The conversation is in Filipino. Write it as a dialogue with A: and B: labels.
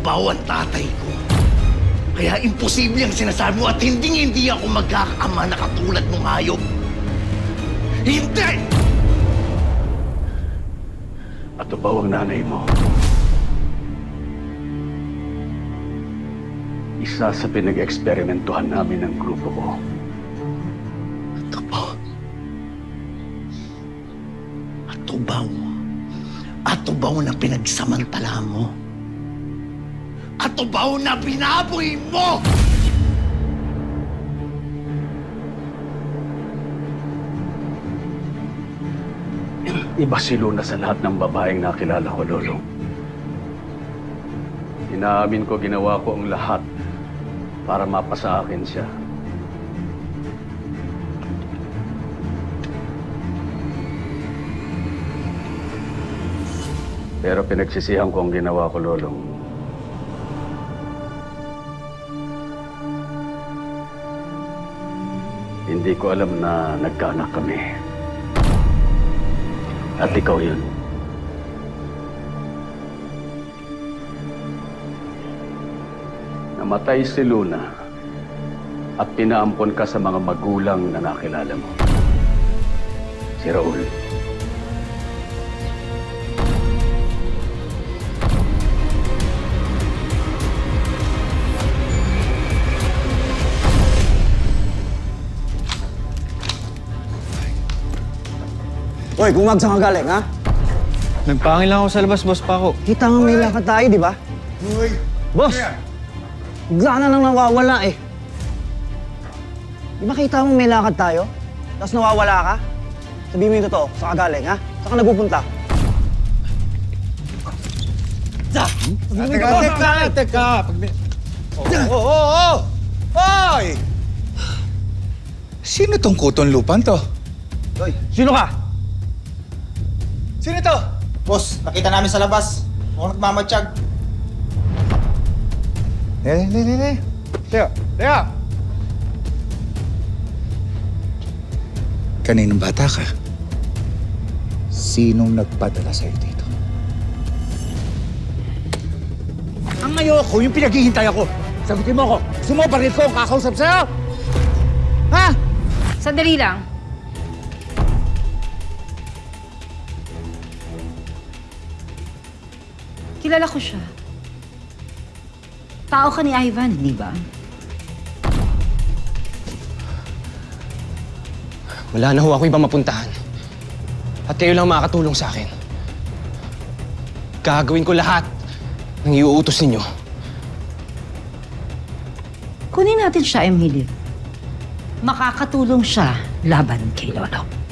A: Atubaw ang tatay ko. Kaya imposible ang sinasabi mo at hindi ako magkakaama na katulad mong hayop. Hindi!
B: Atubaw ang nanay mo. Isa sa pinag-eksperimentuhan namin ng grupo ko.
A: Atubaw na pinagsamantala mo. Atubaw na binaboy mo!
B: Iba si Luna sa lahat ng babaeng nakilala ko, Lolo. Inaamin ko ginawa ko ang lahat para mapasa akin siya. Pero pinagsisihan ko ang ginawa ko, Lolong. Hindi ko alam na nagkaanak kami. At ikaw yun. Namatay si Luna at pinaampon ka sa mga magulang na nakilala mo. Si Raul.
C: Hoy, gumag saan ka galing, ha?
D: Nagpangil lang ako sa labas, boss pa ako.
C: Kita nga may lakad tayo, di ba?
E: Uy!
C: Boss! Bigla na lang nawawala eh. Di ba kita mo may lakad tayo? Tapos nawawala ka? Sabihin mo yung totoo, saan ka galing, ha? Saan ka nagpupunta?
E: Teka! Oo! Hoy! Sino tong kuton lupan to?
C: Hoy, sino ka?
E: Sino to?
F: Boss, nakita namin sa labas. Mukhang nagmamatsyag.
E: Teka! Kaninong bata ka? Sinong nagpadala sa'yo dito?
A: Ang ayoko, yung pinaghihintay ako. Sagutin mo ako. Gusto mo baril ko ang kakausap sa'yo? Ha?
G: Sandali lang. Kilala ko siya. Tao ka ni Ivan, di ba?
D: Wala na ho ako ibang mapuntahan. At kayo lang makakatulong sa akin. Gagawin ko lahat ng iuutos ninyo.
G: Kunin natin siya, Emilio. Makakatulong siya laban kay Lolo.